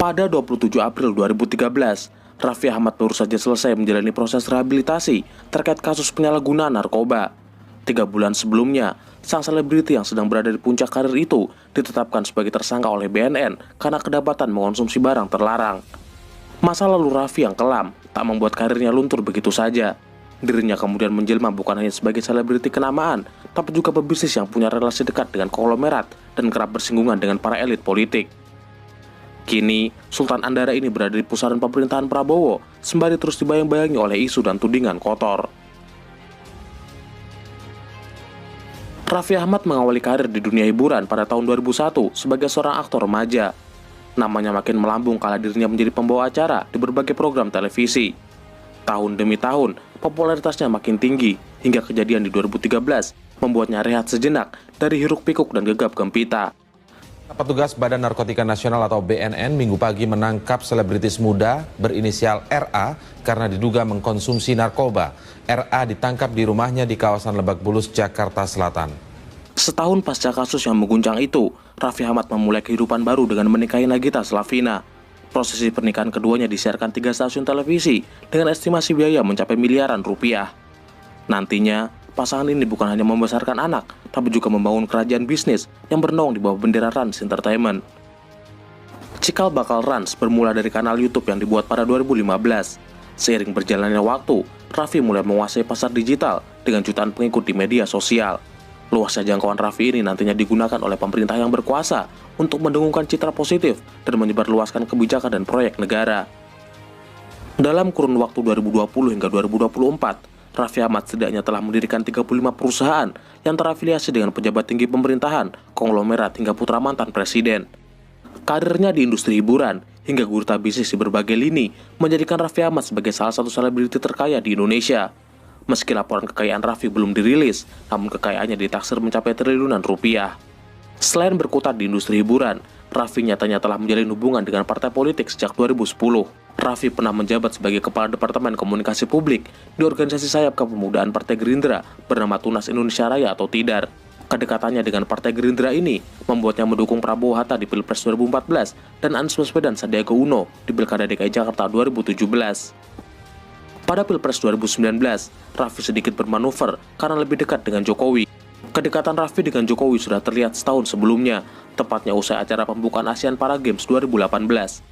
Pada 27 April 2013, Raffi Ahmad baru saja selesai menjalani proses rehabilitasi terkait kasus penyalahgunaan narkoba. 3 bulan sebelumnya, sang selebriti yang sedang berada di puncak karir itu ditetapkan sebagai tersangka oleh BNN karena kedapatan mengonsumsi barang terlarang. Masa lalu Raffi yang kelam tak membuat karirnya luntur begitu saja. Dirinya kemudian menjelma bukan hanya sebagai selebriti kenamaan, tapi juga pebisnis yang punya relasi dekat dengan konglomerat dan kerap bersinggungan dengan para elit politik. Kini, Sultan Andara ini berada di pusaran pemerintahan Prabowo, sembari terus dibayang-bayangi oleh isu dan tudingan kotor. Raffi Ahmad mengawali karir di dunia hiburan pada tahun 2001 sebagai seorang aktor remaja. Namanya makin melambung kala dirinya menjadi pembawa acara di berbagai program televisi. Tahun demi tahun, popularitasnya makin tinggi, hingga kejadian di 2013 membuatnya rehat sejenak dari hiruk-pikuk dan gegap gempita. Petugas Badan Narkotika Nasional atau BNN minggu pagi menangkap selebritis muda berinisial RA karena diduga mengkonsumsi narkoba. RA ditangkap di rumahnya di kawasan Lebak Bulus, Jakarta Selatan. Setahun pasca kasus yang mengguncang itu, Raffi Ahmad memulai kehidupan baru dengan menikahi Nagita Slavina. Prosesi pernikahan keduanya disiarkan 3 stasiun televisi dengan estimasi biaya mencapai miliaran rupiah. Nantinya, pasangan ini bukan hanya membesarkan anak, tapi juga membangun kerajaan bisnis yang bernaung di bawah bendera Rans Entertainment. Cikal bakal Rans bermula dari kanal YouTube yang dibuat pada 2015. Seiring berjalannya waktu, Raffi mulai menguasai pasar digital dengan jutaan pengikut di media sosial. Luasnya jangkauan Raffi ini nantinya digunakan oleh pemerintah yang berkuasa untuk mendengungkan citra positif dan menyebarluaskan kebijakan dan proyek negara. Dalam kurun waktu 2020 hingga 2024, Raffi Ahmad setidaknya telah mendirikan 35 perusahaan yang terafiliasi dengan pejabat tinggi pemerintahan, konglomerat hingga putra mantan presiden. Karirnya di industri hiburan hingga gurita bisnis di berbagai lini menjadikan Raffi Ahmad sebagai salah satu selebriti terkaya di Indonesia. Meski laporan kekayaan Raffi belum dirilis, namun kekayaannya ditaksir mencapai triliunan rupiah. Selain berkutat di industri hiburan, Raffi nyatanya telah menjalin hubungan dengan partai politik sejak 2010. Raffi pernah menjabat sebagai Kepala Departemen Komunikasi Publik di organisasi sayap kepemudaan Partai Gerindra bernama Tunas Indonesia Raya atau TIDAR. Kedekatannya dengan Partai Gerindra ini membuatnya mendukung Prabowo Hatta di Pilpres 2014 dan Anies Baswedan Sandiaga Uno di Pilkada DKI Jakarta 2017. Pada Pilpres 2019, Raffi sedikit bermanuver karena lebih dekat dengan Jokowi. Kedekatan Raffi dengan Jokowi sudah terlihat setahun sebelumnya, tepatnya usai acara pembukaan Asian Para Games 2018.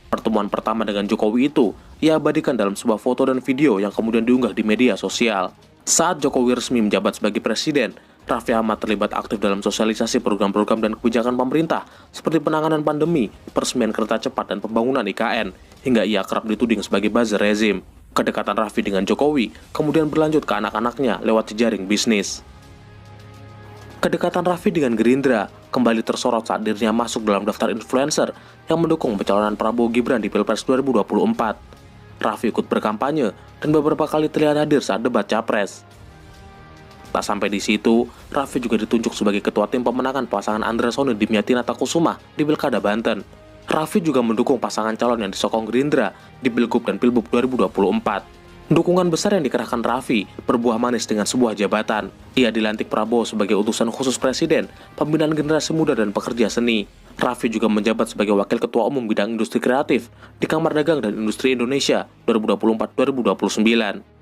Pertemuan pertama dengan Jokowi itu ia abadikan dalam sebuah foto dan video yang kemudian diunggah di media sosial. Saat Jokowi resmi menjabat sebagai presiden, Raffi Ahmad terlibat aktif dalam sosialisasi program-program dan kebijakan pemerintah seperti penanganan pandemi, peresmian kereta cepat, dan pembangunan IKN, hingga ia kerap dituding sebagai buzzer rezim. Kedekatan Raffi dengan Jokowi kemudian berlanjut ke anak-anaknya lewat jejaring bisnis. Kedekatan Raffi dengan Gerindra kembali tersorot saat dirinya masuk dalam daftar influencer yang mendukung pencalonan Prabowo Gibran di Pilpres 2024. Raffi ikut berkampanye dan beberapa kali terlihat hadir saat debat Capres. Tak sampai di situ, Raffi juga ditunjuk sebagai ketua tim pemenangan pasangan Andra Soni Dimyati Natakusuma di Pilkada Banten. Raffi juga mendukung pasangan calon yang disokong Gerindra di Pilgub dan Pilbub 2024. Dukungan besar yang dikerahkan Raffi berbuah manis dengan sebuah jabatan. Ia dilantik Prabowo sebagai utusan khusus Presiden, pembinaan generasi muda dan pekerja seni. Raffi juga menjabat sebagai Wakil Ketua Umum Bidang Industri Kreatif di Kamar Dagang dan Industri Indonesia 2024-2029.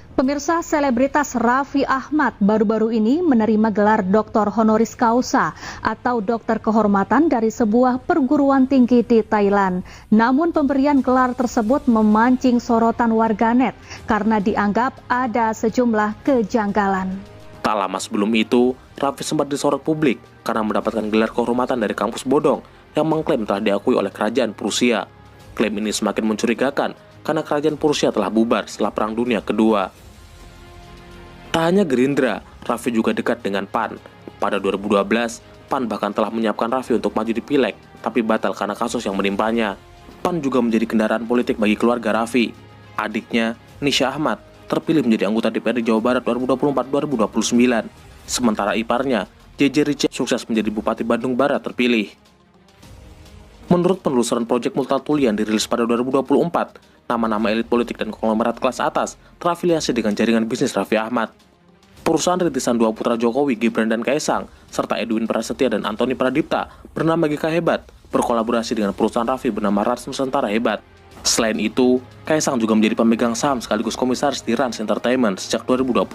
Pemirsa, selebritas Raffi Ahmad baru-baru ini menerima gelar Dr. Honoris Causa atau dokter kehormatan dari sebuah perguruan tinggi di Thailand. Namun pemberian gelar tersebut memancing sorotan warganet karena dianggap ada sejumlah kejanggalan. Tak lama sebelum itu, Raffi sempat disorot publik karena mendapatkan gelar kehormatan dari kampus bodong yang mengklaim telah diakui oleh kerajaan Prusia. Klaim ini semakin mencurigakan karena kerajaan Prusia telah bubar setelah Perang Dunia Kedua. Tak hanya Gerindra, Raffi juga dekat dengan PAN. Pada 2012, PAN bahkan telah menyiapkan Raffi untuk maju di Pileg, tapi batal karena kasus yang menimpanya. PAN juga menjadi kendaraan politik bagi keluarga Raffi. Adiknya, Nisha Ahmad, terpilih menjadi anggota DPRD Jawa Barat 2024-2029. Sementara iparnya, JJ Richard, sukses menjadi Bupati Bandung Barat terpilih. Menurut penelusuran Proyek Multatuli yang dirilis pada 2024, nama-nama elit politik dan konglomerat kelas atas terafiliasi dengan jaringan bisnis Raffi Ahmad. Perusahaan rintisan dua putra Jokowi, Gibran dan Kaesang, serta Edwin Prasetya dan Antoni Pradipta bernama GK Hebat, berkolaborasi dengan perusahaan Raffi bernama Rans Nusantara Hebat. Selain itu, Kaisang juga menjadi pemegang saham sekaligus komisaris di Rans Entertainment sejak 2021.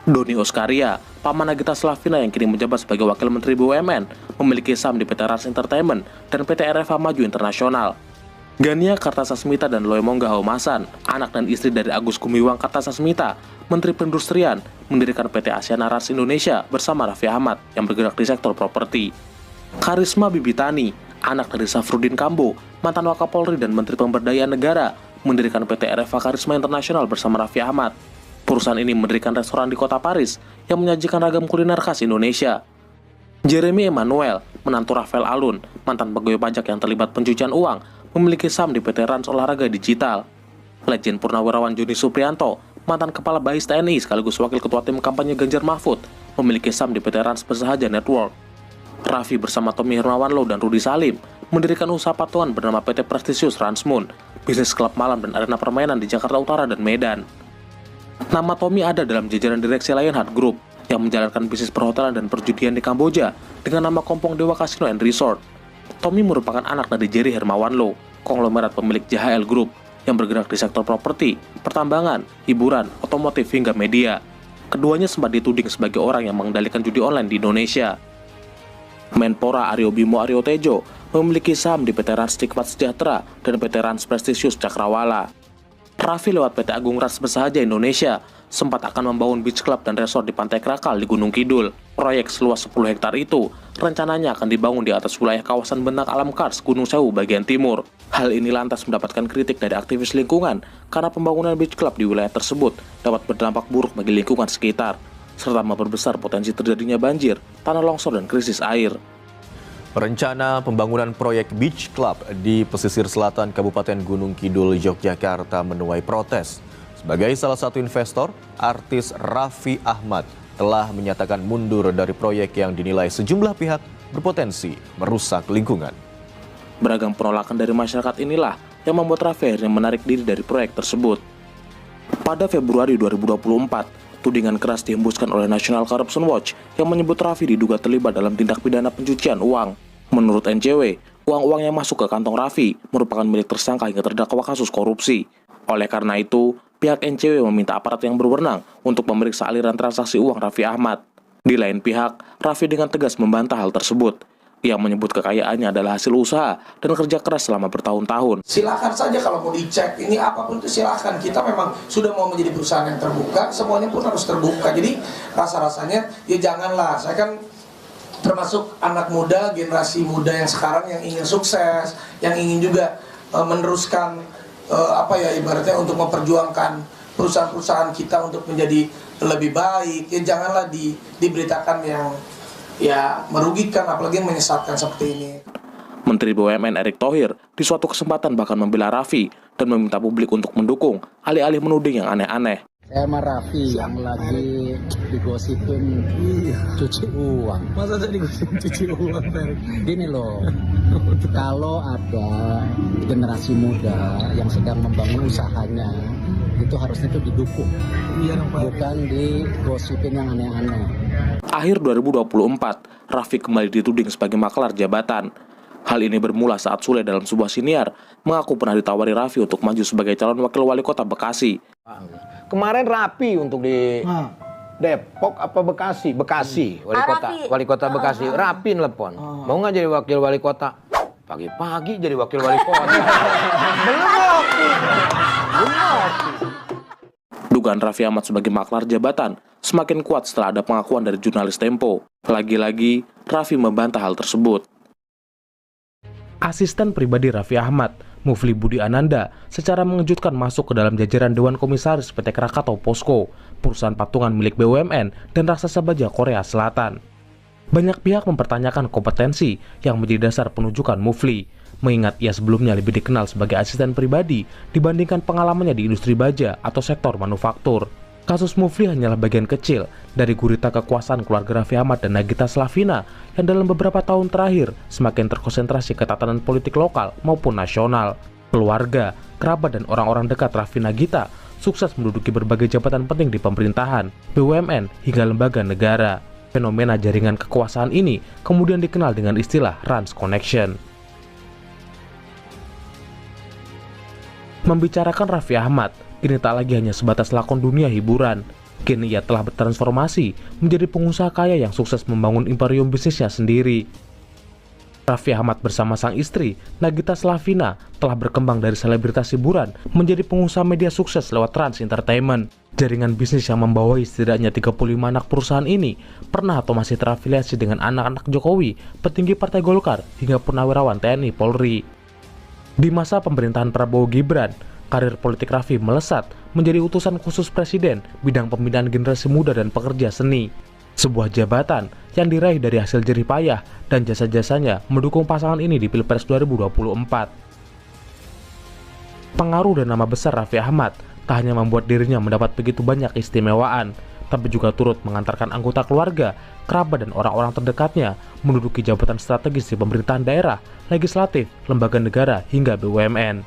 Doni Oskaria, paman Nagita Slavina yang kini menjabat sebagai Wakil Menteri BUMN, memiliki saham di PT Rans Entertainment dan PT RFA Maju Internasional. Gania Kartasasmita dan Loemongga Haumasan, anak dan istri dari Agus Gumiwang Kartasasmita, Menteri Perindustrian, mendirikan PT Asiana Rans Indonesia bersama Raffi Ahmad yang bergerak di sektor properti. Karisma Bibitani, anak dari Safrudin Kambo, mantan Wakapolri dan Menteri Pemberdayaan Negara, mendirikan PT RFA Karisma Internasional bersama Raffi Ahmad. Perusahaan ini mendirikan restoran di kota Paris yang menyajikan ragam kuliner khas Indonesia. Jeremy Emmanuel, menantu Rafael Alun, mantan pegawai pajak yang terlibat pencucian uang, memiliki saham di PT Rans Olahraga Digital. Legend Purnawirawan Joni Supriyanto, mantan Kepala BAIS TNI sekaligus Wakil Ketua Tim Kampanye Ganjar Mahfud, memiliki saham di PT Rans Bersahaja Network. Raffi bersama Tommy Hermawanlo dan Rudy Salim mendirikan usaha patungan bernama PT Prestisius Rans Moon, bisnis klub malam dan arena permainan di Jakarta Utara dan Medan. Nama Tommy ada dalam jajaran direksi Lionheart Group yang menjalankan bisnis perhotelan dan perjudian di Kamboja dengan nama Kompong Dewa Casino and Resort. Tommy merupakan anak dari Jerry Hermawanlo, konglomerat pemilik JHL Group yang bergerak di sektor properti, pertambangan, hiburan, otomotif hingga media. Keduanya sempat dituding sebagai orang yang mengendalikan judi online di Indonesia. Menpora Aryo Bimo Aryo Tejo memiliki saham di PT Rans Nikmat Sejahtera dan PT Rans Prestisius Cakrawala. Raffi lewat PT Agung Rans Bersahaja Indonesia sempat akan membangun beach club dan resort di Pantai Krakal di Gunung Kidul. Proyek seluas 10 hektar itu rencananya akan dibangun di atas wilayah kawasan Bentang Alam Kars Gunung Sewu bagian timur. Hal ini lantas mendapatkan kritik dari aktivis lingkungan karena pembangunan beach club di wilayah tersebut dapat berdampak buruk bagi lingkungan sekitar, serta memperbesar potensi terjadinya banjir, tanah longsor, dan krisis air. Rencana pembangunan proyek Beach Club di pesisir selatan Kabupaten Gunung Kidul, Yogyakarta menuai protes. Sebagai salah satu investor, artis Raffi Ahmad telah menyatakan mundur dari proyek yang dinilai sejumlah pihak berpotensi merusak lingkungan. Beragam penolakan dari masyarakat inilah yang membuat Raffi akhirnya menarik diri dari proyek tersebut. Pada Februari 2024, tudingan keras dihembuskan oleh National Corruption Watch yang menyebut Raffi diduga terlibat dalam tindak pidana pencucian uang. Menurut NCW, uang-uang yang masuk ke kantong Raffi merupakan milik tersangka hingga terdakwa kasus korupsi. Oleh karena itu, pihak NCW meminta aparat yang berwenang untuk memeriksa aliran transaksi uang Raffi Ahmad. Di lain pihak, Raffi dengan tegas membantah hal tersebut. Ia menyebut kekayaannya adalah hasil usaha dan kerja keras selama bertahun-tahun. Silakan saja kalau mau dicek, ini apapun itu silakan. Kita memang sudah mau menjadi perusahaan yang terbuka, semuanya pun harus terbuka. Jadi rasa-rasanya ya janganlah, saya kan termasuk anak muda, generasi muda yang sekarang yang ingin sukses, yang ingin juga meneruskan ibaratnya untuk memperjuangkan perusahaan-perusahaan kita untuk menjadi lebih baik. Ya janganlah diberitakan yang ya merugikan, apalagi yang menyesatkan seperti ini. Menteri BUMN Erick Thohir di suatu kesempatan bahkan membela Raffi dan meminta publik untuk mendukung, alih-alih menuding yang aneh-aneh. Saya sama Raffi yang lagi digosipin cuci uang. Masa saya digosipin cuci uang, Ferry? Gini loh, kalau ada generasi muda yang sedang membangun usahanya, itu harusnya itu didukung, bukan digosipin yang aneh-aneh. Akhir 2024, Raffi kembali dituding sebagai maklar jabatan. Hal ini bermula saat Sule dalam sebuah siniar mengaku pernah ditawari Raffi untuk maju sebagai calon wakil wali kota Bekasi. Kemarin Rapi untuk di Depok apa Bekasi? Bekasi, wali kota Bekasi. Rapi telepon. Mau nggak jadi wakil wali kota? Pagi-pagi jadi wakil wali kota. Belum. Dugaan Raffi Ahmad sebagai maklar jabatan semakin kuat setelah ada pengakuan dari jurnalis Tempo. Lagi-lagi, Raffi membantah hal tersebut. Asisten pribadi Raffi Ahmad, Mufli Budi Ananda, secara mengejutkan masuk ke dalam jajaran Dewan Komisaris PT Krakatau Posko, perusahaan patungan milik BUMN dan raksasa baja Korea Selatan. Banyak pihak mempertanyakan kompetensi yang menjadi dasar penunjukan Mufli, mengingat ia sebelumnya lebih dikenal sebagai asisten pribadi dibandingkan pengalamannya di industri baja atau sektor manufaktur. Kasus Mufli hanyalah bagian kecil dari gurita kekuasaan keluarga Raffi Ahmad dan Nagita Slavina yang dalam beberapa tahun terakhir semakin terkonsentrasi ke tatanan politik lokal maupun nasional. Keluarga, kerabat, dan orang-orang dekat Raffi Nagita sukses menduduki berbagai jabatan penting di pemerintahan, BUMN, hingga lembaga negara. Fenomena jaringan kekuasaan ini kemudian dikenal dengan istilah Rans Connection. Membicarakan Raffi Ahmad, kini tak lagi hanya sebatas lakon dunia hiburan. Kini ia telah bertransformasi menjadi pengusaha kaya yang sukses membangun imperium bisnisnya sendiri. Raffi Ahmad bersama sang istri, Nagita Slavina, telah berkembang dari selebritas hiburan menjadi pengusaha media sukses lewat Trans Entertainment. Jaringan bisnis yang membawahi setidaknya 35 anak perusahaan ini pernah atau masih terafiliasi dengan anak-anak Jokowi, petinggi Partai Golkar, hingga purnawirawan TNI Polri. Di masa pemerintahan Prabowo Gibran, karir politik Raffi melesat menjadi utusan khusus presiden bidang pembinaan generasi muda dan pekerja seni. Sebuah jabatan yang diraih dari hasil jerih payah dan jasa-jasanya mendukung pasangan ini di Pilpres 2024. Pengaruh dan nama besar Raffi Ahmad tak hanya membuat dirinya mendapat begitu banyak istimewaan, tapi juga turut mengantarkan anggota keluarga, kerabat dan orang-orang terdekatnya menduduki jabatan strategis di pemerintahan daerah, legislatif, lembaga negara hingga BUMN.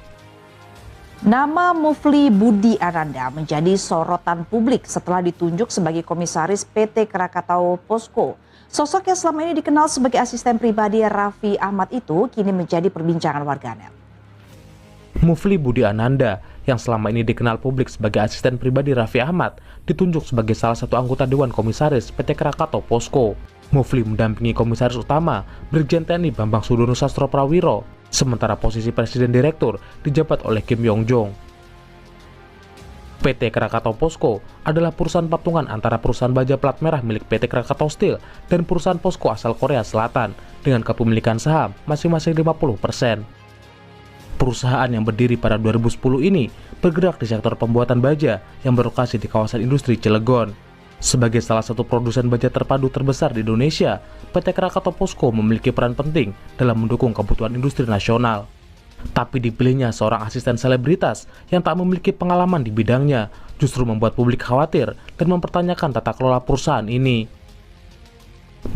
Nama Mufli Budi Ananda menjadi sorotan publik setelah ditunjuk sebagai komisaris PT Krakatau Posko. Sosok yang selama ini dikenal sebagai asisten pribadi Raffi Ahmad itu kini menjadi perbincangan warganet. Mufli Budi Ananda yang selama ini dikenal publik sebagai asisten pribadi Raffi Ahmad ditunjuk sebagai salah satu anggota Dewan Komisaris PT Krakatau Posko. Mufli mendampingi komisaris utama Brigjen TNI Bambang Sudono Sastroprawiro, sementara posisi Presiden Direktur dijabat oleh Kim Yong Jong. PT Krakatau Posko adalah perusahaan patungan antara perusahaan baja plat merah milik PT Krakatau Steel dan perusahaan Posko asal Korea Selatan dengan kepemilikan saham masing-masing 50%. Perusahaan yang berdiri pada 2010 ini bergerak di sektor pembuatan baja yang berlokasi di kawasan industri Cilegon. Sebagai salah satu produsen baja terpadu terbesar di Indonesia, PT Krakatau Posko memiliki peran penting dalam mendukung kebutuhan industri nasional. Tapi dipilihnya seorang asisten selebritas yang tak memiliki pengalaman di bidangnya justru membuat publik khawatir dan mempertanyakan tata kelola perusahaan ini.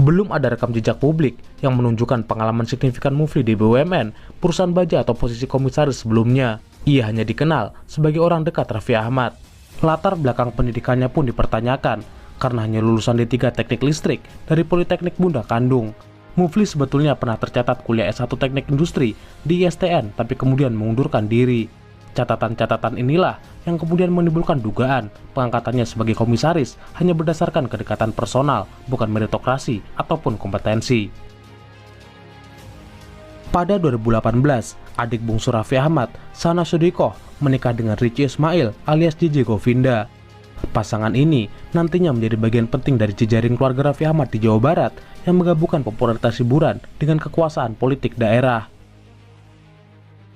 Belum ada rekam jejak publik yang menunjukkan pengalaman signifikan Mufli di BUMN, perusahaan baja atau posisi komisaris sebelumnya. Ia hanya dikenal sebagai orang dekat Raffi Ahmad. Latar belakang pendidikannya pun dipertanyakan karena hanya lulusan D3 Teknik Listrik dari Politeknik Bunda Kandung. Mufli sebetulnya pernah tercatat kuliah S1 Teknik Industri di ISTN tapi kemudian mengundurkan diri. Catatan-catatan inilah yang kemudian menimbulkan dugaan pengangkatannya sebagai komisaris hanya berdasarkan kedekatan personal, bukan meritokrasi ataupun kompetensi. Pada 2018, adik bungsu Raffi Ahmad, Sana Sudikoh, menikah dengan Richie Ismail alias JJ Govinda. Pasangan ini nantinya menjadi bagian penting dari jejaring keluarga Raffi Ahmad di Jawa Barat yang menggabungkan popularitas hiburan dengan kekuasaan politik daerah.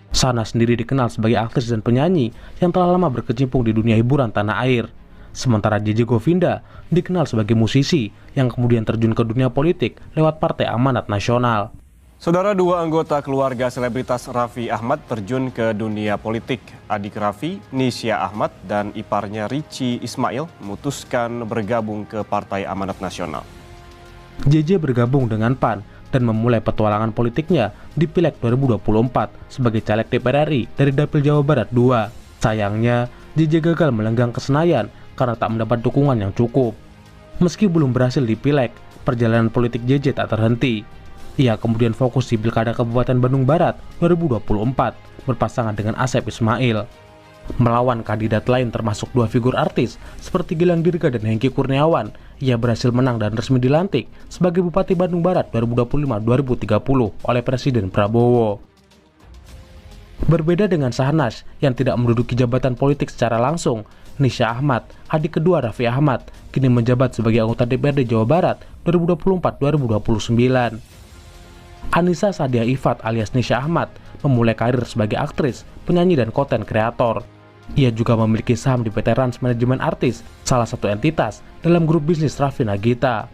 Sana sendiri dikenal sebagai aktris dan penyanyi yang telah lama berkecimpung di dunia hiburan tanah air. Sementara JJ Govinda dikenal sebagai musisi yang kemudian terjun ke dunia politik lewat Partai Amanat Nasional. Saudara, dua anggota keluarga selebritas Raffi Ahmad terjun ke dunia politik. Adik Raffi, Nisha Ahmad, dan iparnya Richie Ismail memutuskan bergabung ke Partai Amanat Nasional. JJ bergabung dengan PAN dan memulai petualangan politiknya di Pileg 2024 sebagai caleg DPR RI dari Dapil Jawa Barat 2. Sayangnya, JJ gagal melenggang ke Senayan karena tak mendapat dukungan yang cukup. Meski belum berhasil di Pileg, perjalanan politik JJ tak terhenti. Ia kemudian fokus di Pilkada Kabupaten Bandung Barat 2024 berpasangan dengan Asep Ismail. Melawan kandidat lain termasuk dua figur artis seperti Gilang Dirga dan Hengki Kurniawan, ia berhasil menang dan resmi dilantik sebagai Bupati Bandung Barat 2025-2030 oleh Presiden Prabowo. Berbeda dengan Sahnas yang tidak menduduki jabatan politik secara langsung, Nisha Ahmad, adik kedua Raffi Ahmad, kini menjabat sebagai anggota DPRD Jawa Barat 2024-2029. Anissa Sadia Ifat alias Nisha Ahmad memulai karir sebagai aktris, penyanyi, dan konten kreator. Ia juga memiliki saham di PT Rans Manajemen Artis, salah satu entitas dalam grup bisnis Raffi Nagita.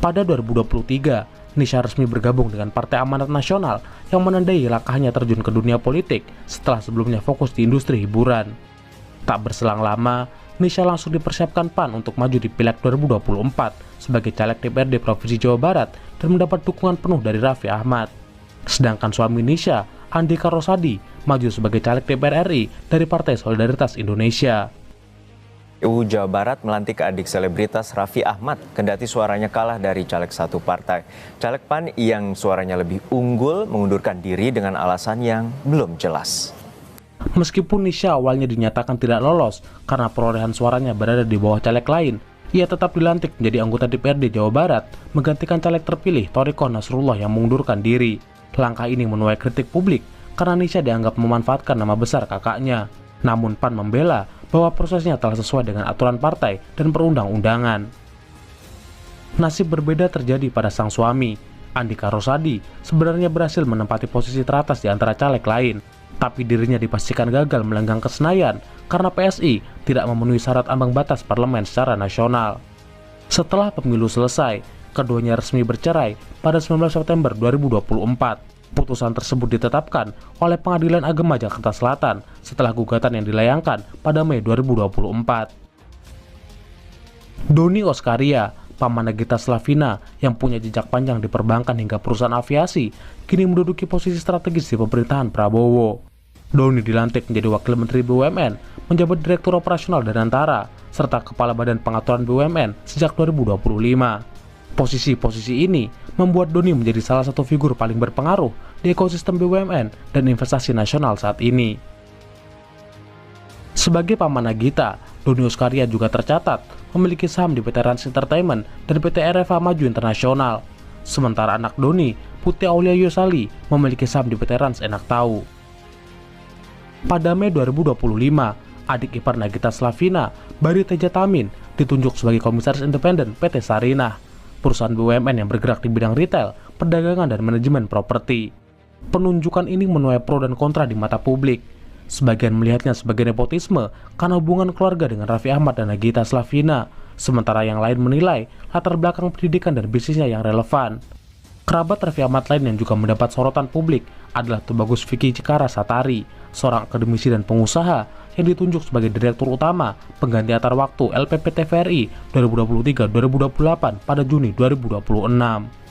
Pada 2023, Nisha resmi bergabung dengan Partai Amanat Nasional yang menandai langkahnya terjun ke dunia politik setelah sebelumnya fokus di industri hiburan. Tak berselang lama, Nisha langsung dipersiapkan PAN untuk maju di Pileg 2024 sebagai caleg DPRD Provinsi Jawa Barat dan mendapat dukungan penuh dari Raffi Ahmad. Sedangkan suami Nisha, Andika Rosadi, maju sebagai caleg DPR RI dari Partai Solidaritas Indonesia. KPU Jawa Barat melantik adik selebritas Raffi Ahmad, kendati suaranya kalah dari caleg satu partai. Caleg PAN yang suaranya lebih unggul mengundurkan diri dengan alasan yang belum jelas. Meskipun Nisha awalnya dinyatakan tidak lolos karena perolehan suaranya berada di bawah caleg lain, ia tetap dilantik menjadi anggota DPRD Jawa Barat, menggantikan caleg terpilih Thoriko Nasrullah yang mengundurkan diri. Langkah ini menuai kritik publik karena Nisha dianggap memanfaatkan nama besar kakaknya. Namun PAN membela bahwa prosesnya telah sesuai dengan aturan partai dan perundang-undangan. Nasib berbeda terjadi pada sang suami. Andika Rosadi sebenarnya berhasil menempati posisi teratas di antara caleg lain, tapi dirinya dipastikan gagal melenggang ke Senayan karena PSI tidak memenuhi syarat ambang batas parlemen secara nasional. Setelah pemilu selesai, keduanya resmi bercerai pada 19 September 2024. Putusan tersebut ditetapkan oleh Pengadilan Agama Jakarta Selatan setelah gugatan yang dilayangkan pada Mei 2024. Doni Oskaria, paman Nagita Slavina yang punya jejak panjang di perbankan hingga perusahaan aviasi, kini menduduki posisi strategis di pemerintahan Prabowo. Doni dilantik menjadi Wakil Menteri BUMN, menjabat Direktur Operasional Danantara, serta Kepala Badan Pengaturan BUMN sejak 2025. Posisi-posisi ini membuat Doni menjadi salah satu figur paling berpengaruh di ekosistem BUMN dan investasi nasional saat ini. Sebagai paman Nagita, Doni Oskaria juga tercatat memiliki saham di PT Rans Entertainment dan PT RFA Maju Internasional. Sementara anak Doni, Putih Aulia Yosali, memiliki saham di PT Rans Enak Tahu. Pada Mei 2025, adik ipar Nagita Slavina, Bari Teja Tamin, ditunjuk sebagai Komisaris Independen PT Sarinah, perusahaan BUMN yang bergerak di bidang retail, perdagangan, dan manajemen properti. Penunjukan ini menuai pro dan kontra di mata publik. Sebagian melihatnya sebagai nepotisme karena hubungan keluarga dengan Raffi Ahmad dan Nagita Slavina, sementara yang lain menilai latar belakang pendidikan dan bisnisnya yang relevan. Kerabat Raffi Ahmad lain yang juga mendapat sorotan publik adalah Tubagus Vicky Cikara Satari, seorang akademisi dan pengusaha yang ditunjuk sebagai Direktur Utama Pengganti Antar Waktu LPP TVRI 2023-2028 pada Juni 2026.